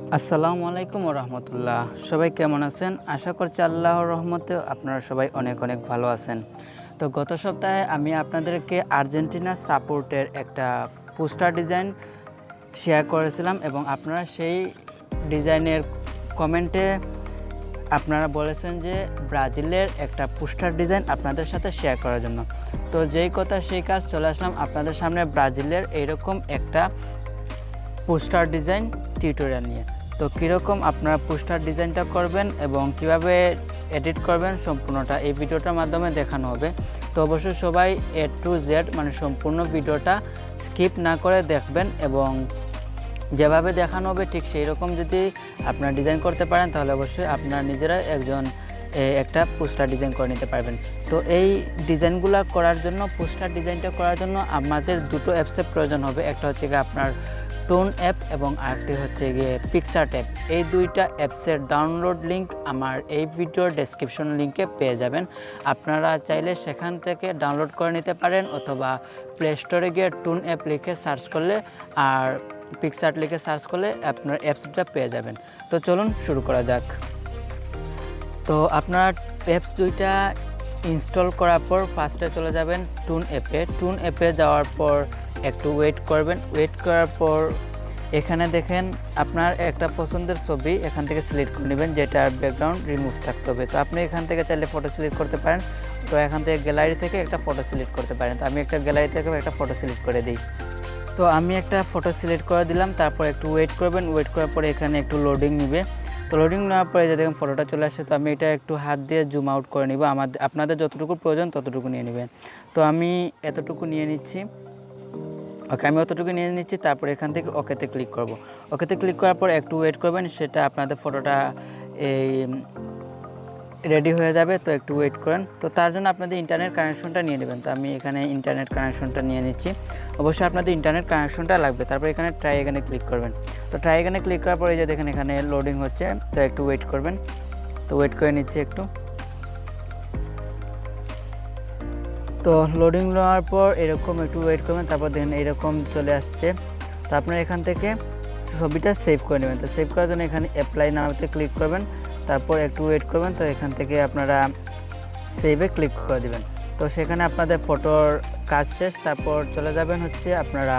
আসসালামু আলাইকুম ওয়া রাহমাতুল্লাহ। সবাই কেমন আছেন? আশা করছি আল্লাহর রহমতে আপনারা সবাই অনেক অনেক ভালো আছেন। তো গত সপ্তাহে আমি আপনাদেরকে আর্জেন্টিনা সাপোর্টের একটা পোস্টার ডিজাইন শেয়ার করেছিলাম এবং আপনারা সেই ডিজাইনের কমেন্টে আপনারা বলেছেন যে ব্রাজিলের একটা পোস্টার ডিজাইন আপনাদের সাথে শেয়ার করার জন্য। তো যেই কথা সেই কাজ, চলে আসলাম আপনাদের সামনে ব্রাজিলের এইরকম একটা পোস্টার ডিজাইন টিউটোরিয়াল নিয়ে। তো কীরকম আপনারা পোস্টার ডিজাইনটা করবেন এবং কিভাবে এডিট করবেন সম্পূর্ণটা এই ভিডিওটার মাধ্যমে দেখানো হবে। তো অবশ্যই সবাই A to Z মানে সম্পূর্ণ ভিডিওটা স্কিপ না করে দেখবেন এবং যেভাবে দেখানো হবে ঠিক সেই রকম যদি আপনারা ডিজাইন করতে পারেন তাহলে অবশ্যই আপনারা নিজেরা একটা পোস্টার ডিজাইন করে নিতে পারবেন। তো এই ডিজাইনগুলো করার জন্য, পোস্টার ডিজাইনটা করার জন্য আমাদের দুটো অ্যাপসের প্রয়োজন হবে। একটা হচ্ছে গিয়ে আপনার টোন অ্যাপ এবং আরেকটি হচ্ছে গিয়ে পিকচার্ট অ্যাপ। এই দুইটা অ্যাপসের ডাউনলোড লিঙ্ক আমার এই ভিডিওর ডেসক্রিপশন লিঙ্কে পেয়ে যাবেন। আপনারা চাইলে সেখান থেকে ডাউনলোড করে নিতে পারেন অথবা প্লে স্টোরে গিয়ে টোন অ্যাপ লিখে সার্চ করলে আর পিকচার্ট লিখে সার্চ করলে আপনার অ্যাপসটা পেয়ে যাবেন। তো চলুন শুরু করা যাক। তো আপনারা অ্যাপস দুইটা ইনস্টল করার পর ফার্স্টে চলে যাবেন টোন অ্যাপে। টোন অ্যাপে যাওয়ার পর একটু ওয়েট করবেন। ওয়েট করার পর এখানে দেখেন আপনার একটা পছন্দের ছবি এখান থেকে সিলেক্ট করে নেবেন, যেটার ব্যাকগ্রাউন্ড রিমুভ থাকতে হবে। তো আপনি এখান থেকে চাইলে ফটো সিলেক্ট করতে পারেন। তো এখান থেকে গ্যালারি থেকে একটা ফটো সিলেক্ট করতে পারেন। তো আমি একটা গ্যালারি থেকে একটা ফটো সিলেক্ট করে দিই। তো আমি একটা ফটো সিলেক্ট করে দিলাম। তারপর একটু ওয়েট করবেন। ওয়েট করার পরে এখানে একটু লোডিং নেবে। তো লোডিং নেওয়ার পরে যে দেখেন ফটোটা চলে আসছে। তো আমি এটা একটু হাত দিয়ে জুম আউট করে নিব। আপনাদের যতটুকু প্রয়োজন ততটুকু নিয়ে নেবেন। তো আমি এতটুকু নিয়ে নিচ্ছি। ওকে, আমি অতটুকু নিয়ে নিচ্ছি। তারপর এখান থেকে ওকেতে ক্লিক করব। ওকেতে ক্লিক করার পর একটু ওয়েট করবেন, সেটা আপনাদের ফটোটা এই রেডি হয়ে যাবে। তো একটু ওয়েট করেন। তো তার জন্য আপনাদের ইন্টারনেট কানেকশনটা নিয়ে নেবেন। তো আমি এখানে ইন্টারনেট কানেকশনটা নিয়ে নিচ্ছি। অবশ্যই আপনাদের ইন্টারনেট কানেকশনটা লাগবে। তারপর এখানে ট্রাই এখানে ক্লিক করবেন। তো ট্রাই এখানে ক্লিক করার পরে যে দেখেন এখানে লোডিং হচ্ছে। তো একটু ওয়েট করবেন। তো ওয়েট করে নিচ্ছি একটু। তো লোডিং নেওয়ার পর এরকম একটু ওয়েট করবেন। তারপর দেখেন এইরকম চলে আসছে। তো আপনারা এখান থেকে ছবিটা সেভ করে নেবেন। তো সেভ করার জন্য এখানে অ্যাপ্লাই নাওতে ক্লিক করবেন। তারপর একটু ওয়েট করবেন। তো এখান থেকে আপনারা সেভে ক্লিক করে দিবেন। তো সেখানে আপনাদের ফটোর কাজ শেষ। তারপর চলে যাবেন হচ্ছে আপনারা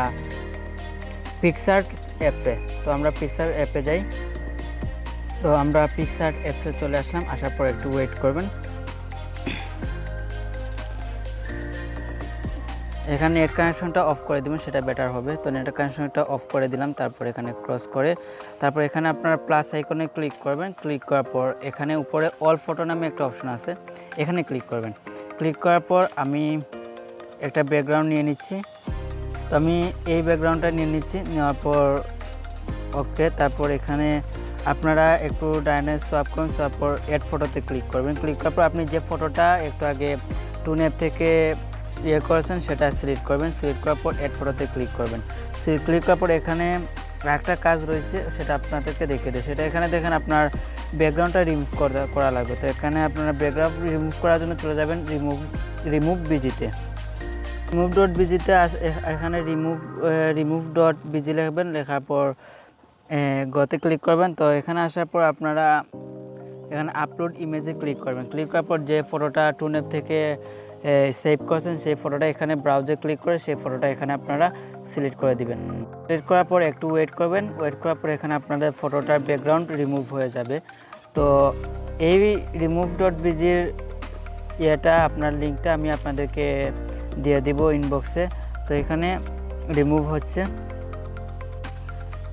পিকচার্ট অ্যাপে। তো আমরা পিকচার্ট অ্যাপে যাই। তো আমরা পিকচার্ট অ্যাপসে চলে আসলাম। আসার পর একটু ওয়েট করবেন। এখানে নেট কানেকশনটা অফ করে দেবেন, সেটা বেটার হবে। তো নেট কানেকশনটা অফ করে দিলাম। তারপর এখানে ক্রস করে তারপর এখানে আপনারা প্লাস আইকনে ক্লিক করবেন। ক্লিক করার পর এখানে উপরে অল ফটো নামে একটা অপশন আছে, এখানে ক্লিক করবেন। ক্লিক করার পর আমি একটা ব্যাকগ্রাউন্ড নিয়ে নিচ্ছি। তো আমি এই ব্যাকগ্রাউন্ডটা নিয়ে নিচ্ছি। নেওয়ার পর ওকে, তারপর এখানে আপনারা একটু ডাইনে সোয়াপ করুন। সোয়াপ পর অ্যাড ফটোতে ক্লিক করবেন। ক্লিক করার পর আপনি যে ফটোটা একটু আগে টোন অ্যাপ থেকে করেছেন সেটা সিলেক্ট করবেন। সিলেক্ট করার পর অ্যাড ফটোতে ক্লিক করবেন। ক্লিক করার পর এখানে একটা কাজ রয়েছে, সেটা আপনাদেরকে দেখিয়ে দেয়। সেটা এখানে দেখেন আপনার ব্যাকগ্রাউন্ডটা রিমুভ করা লাগবে। তো এখানে আপনারা ব্যাকগ্রাউন্ড রিমুভ করার জন্য চলে যাবেন রিমুভ বিজিতে। রিমুভ ডট বিজিতে এখানে রিমুভ ডট বিজি লিখবেন। লেখার পর গতে ক্লিক করবেন। তো এখানে আসার পর আপনারা এখানে আপলোড ইমেজে ক্লিক করবেন। ক্লিক করার পর যে ফটোটা টোন অ্যাপ থেকে সেভ করেছেন সেই ফটোটা এখানে ব্রাউজে ক্লিক করে সেই ফটোটা এখানে আপনারা সিলেক্ট করে দিবেন। সিলেক্ট করার পর একটু ওয়েট করবেন। ওয়েট করার পর এখানে আপনাদের ফটোটার ব্যাকগ্রাউন্ড রিমুভ হয়ে যাবে। তো এই রিমুভ ডট বিজির আপনার লিঙ্কটা আমি আপনাদেরকে দিয়ে দিব ইনবক্সে। তো এখানে রিমুভ হচ্ছে।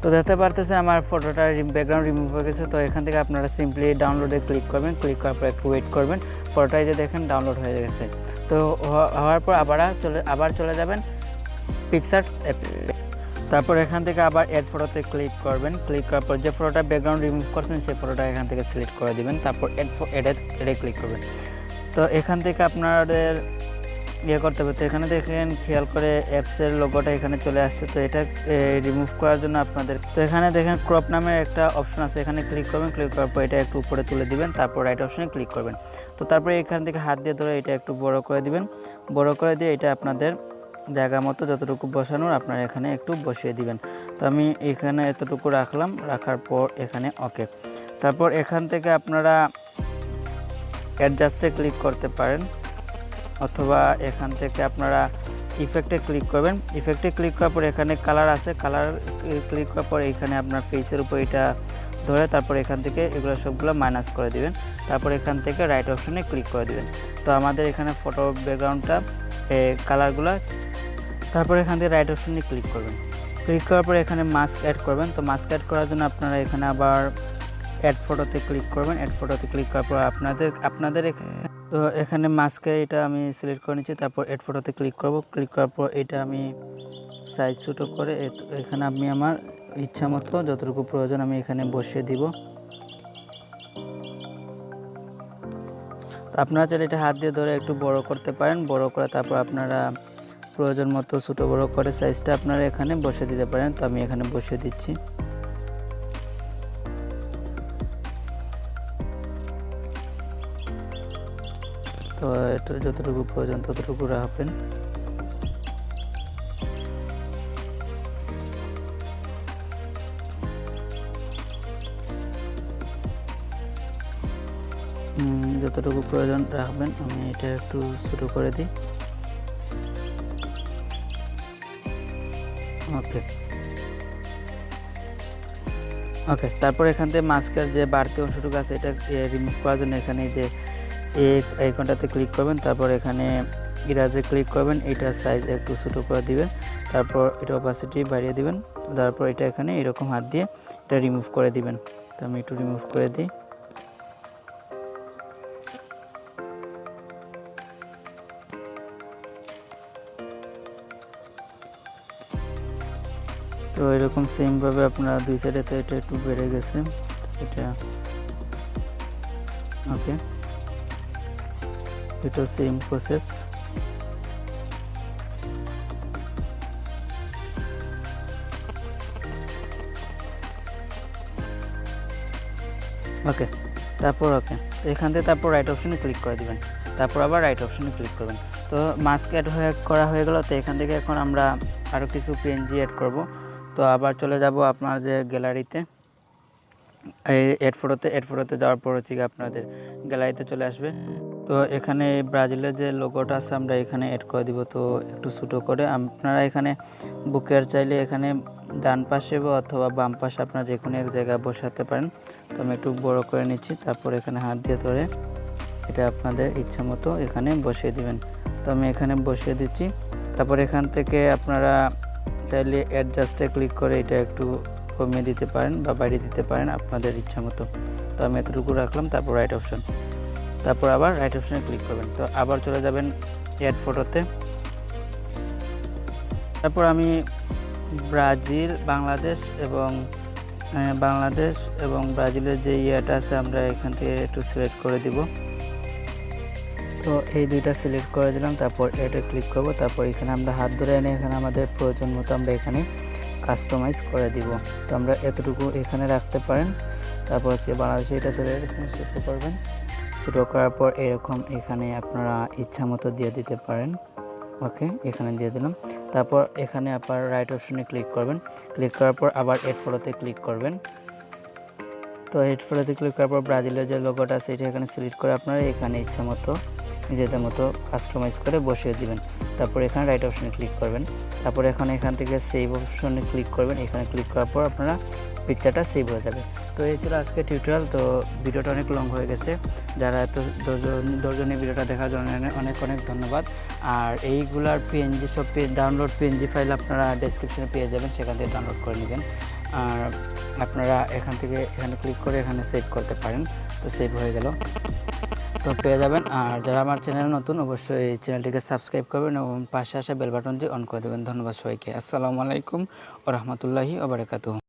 তো দেখতে পারতেছেন আমার ফটোটার ব্যাকগ্রাউন্ড রিমুভ হয়ে গেছে। তো এখান থেকে আপনারা সিম্পলি ডাউনলোডে ক্লিক করবেন। ক্লিক করার পর একটু ওয়েট করবেন। ফটোটাই যে দেখেন ডাউনলোড হয়ে গেছে। তো হওয়ার পর আবার চলে যাবেন পিকচার্ট অ্যাপে। তারপর এখান থেকে আবার অ্যাড ফটোতে ক্লিক করবেন। ক্লিক করার পর যে ফটোটা ব্যাকগ্রাউন্ড রিমুভ করছেন সেই ফটোটা এখান থেকে সিলেক্ট করে দিবেন। তারপর অ্যাডে ক্লিক করবেন। তো এখান থেকে আপনাদের করতে হবে। তো এখানে দেখেন খেয়াল করে অ্যাপসের লোগোটা এখানে চলে আসছে। তো এটা রিমুভ করার জন্য আপনাদের তো এখানে দেখেন ক্রপ নামের একটা অপশন আছে, এখানে ক্লিক করবেন। ক্লিক করার পর এটা একটু উপরে তুলে দিবেন। তারপর রাইট অপশনে ক্লিক করবেন। তো তারপরে এখান থেকে হাত দিয়ে ধরে এটা একটু বড় করে দিবেন। বড় করে দিয়ে এটা আপনাদের জায়গা মতো যতটুকু বসানোর আপনারা এখানে একটু বসিয়ে দিবেন। তো আমি এখানে এতটুকু রাখলাম, রাখার পর এখানে ওকে। তারপর এখান থেকে আপনারা অ্যাডজাস্টে ক্লিক করতে পারেন, অথবা এখান থেকে আপনারা ইফেক্টে ক্লিক করবেন। ইফেক্টে ক্লিক করার পর এখানে কালার আছে, কালার ক্লিক করার পর এখানে আপনার ফেসের উপর এটা ধরে তারপর এখান থেকে এগুলো সবগুলো মাইনাস করে দিবেন। তারপর এখান থেকে রাইট অপশনে ক্লিক করে দিবেন। তো আমাদের এখানে ফটো ব্যাকগ্রাউন্ডটা কালারগুলো, তারপর এখান থেকে রাইট অপশনে ক্লিক করবেন। ক্লিক করার পর এখানে মাস্ক অ্যাড করবেন। তো মাস্ক অ্যাড করার জন্য আপনারা এখানে আবার অ্যাড ফটোতে ক্লিক করবেন। অ্যাড ফটোতে ক্লিক করার পর আপনাদের তো এখানে মাস্কে এটা আমি সিলেক্ট করে নিচ্ছি। তারপর অ্যাড ফটোতে ক্লিক করব। ক্লিক করার পর এটা আমি সাইজ ছোটো করে এখানে আমি আমার ইচ্ছা মতো যতটুকু প্রয়োজন আমি এখানে বসিয়ে দিব। তো আপনারা চাইলে এটা হাত দিয়ে ধরে একটু বড় করতে পারেন, বড় করে তারপর আপনারা প্রয়োজন মতো ছোটো বড় করে সাইজটা আপনারা এখানে বসিয়ে দিতে পারেন। তো আমি এখানে বসিয়ে দিচ্ছি। তো এটা যতটুকু প্রয়োজন ততটুকু রাখবেন। যতটুকু প্রয়োজন রাখবেন। আমি এটা একটু ছোটো করে দিই। ওকে ওকে। তারপর এখান থেকে মাস্কের যে বাড়তি অংশটুকু আছে এটা রিমুভ করার জন্য এখানে যে এই আইকনটাতে ক্লিক করবেন। তারপর এখানে ইরাজে ক্লিক করবেন, এটার সাইজ একটু ছোটো করে দিবেন। তারপর এটা অপাসিটি বাড়িয়ে দিবেন। তারপর এটা এখানে এরকম হাত দিয়ে এটা রিমুভ করে দিবেন। তো আমি একটু রিমুভ করে দিই। তো এরকম সেমভাবে আপনারা দুই সাইডে, তো এটা একটু বেড়ে গেছে এটা। ওকে, এটা সেম প্রসেস। ওকে, তারপর ওকে এখান থেকে তারপর রাইট অপশনে ক্লিক করে দিবেন। তারপর আবার রাইট অপশনে ক্লিক করবেন। তো মাস্ক অ্যাড করা হয়ে গেল। তো এখান থেকে এখন আমরা আরও কিছু পিএনজি অ্যাড করব। তো আবার চলে যাব আপনার যে গ্যালারিতে, এই অ্যাড ফটোতে যাওয়ার পর হচ্ছে আপনাদের গ্যালারিতে চলে আসবে। তো এখানে ব্রাজিলের যে লোগোটা আছে আমরা এখানে অ্যাড করে দিব। তো একটু ছোটো করে আপনারা এখানে বুকের চাইলে এখানে ডান পাশে অথবা বাম পাশে আপনারা যে কোনো এক জায়গায় বসাতে পারেন। তো আমি একটু বড় করে নিচ্ছি। তারপর এখানে হাত দিয়ে ধরে এটা আপনাদের ইচ্ছা মতো এখানে বসিয়ে দিবেন। তো আমি এখানে বসিয়ে দিচ্ছি। তারপর এখান থেকে আপনারা চাইলে অ্যাডজাস্টে ক্লিক করে এটা একটু কমিয়ে দিতে পারেন বা বাড়িয়ে দিতে পারেন আপনাদের ইচ্ছা মতো। তো আমি এতটুকু রাখলাম। তারপর রাইট অপশন, তারপর আবার রাইট অপশনে ক্লিক করবেন। তো আবার চলে যাবেন অ্যাড ফটোতে। তারপর আমি ব্রাজিল, বাংলাদেশ এবং ব্রাজিলের যে ইয়েটা আছে আমরা এখান থেকে একটু সিলেক্ট করে দিব। তো এই দুইটা সিলেক্ট করে দিলাম। তারপর এটা ক্লিক করব। তারপর এখানে আমরা হাত ধরে এনে এখানে আমাদের প্রয়োজন মতো আমরা এখানে কাস্টমাইজ করে দিব। তো আমরা এতটুকু এখানে রাখতে পারেন। তারপর হচ্ছে বাংলাদেশে এটা ধরে এরকম ছোটো করবেন। ছোটো করার পর এরকম এখানে আপনারা ইচ্ছা মতো দিয়ে দিতে পারেন। ওকে, এখানে দিয়ে দিলাম। তারপর এখানে আবার রাইট অপশনে ক্লিক করবেন। ক্লিক করার পর আবার এড ফটোতে ক্লিক করবেন। তো এড ফটোতে ক্লিক করার পর ব্রাজিলের যে লোগোটা আছে এটা এখানে সিলেক্ট করে আপনারা এখানে ইচ্ছা মতো নিজেদের মতো কাস্টমাইজ করে বসিয়ে দিবেন। তারপর এখানে রাইট অপশনে ক্লিক করবেন। তারপর এখান থেকে সেভ অপশনে ক্লিক করবেন। এখানে ক্লিক করার পর আপনারা পিকচারটা সেভ হয়ে যাবে। তো এই ছিল আজকে টিউটোরিয়াল। তো ভিডিওটা অনেক লং হয়ে গেছে। যারা এত ধৈর্য ভিডিওটা দেখার জন্য অনেক ধন্যবাদ। আর এইগুলার পিএনজি সব ডাউনলোড পিএনজি ফাইল আপনারা ডেসক্রিপশনে পেয়ে যাবেন, সেখান থেকে ডাউনলোড করে নেবেন। আর আপনারা এখানে ক্লিক করে এখানে সেভ করতে পারেন। তো সেভ হয়ে গেল, তো পেয়ে যাবেন। আর যারা আমার চ্যানেল নতুন অবশ্যই এই চ্যানেলটিকে সাবস্ক্রাইব করবেন এবং পাশে আসা বেল বাটনটি অন করে দেবেন। ধন্যবাদ সবাইকে। আসসালামু আলাইকুম ওয়া রাহমাতুল্লাহি ওয়া বারাকাতুহু।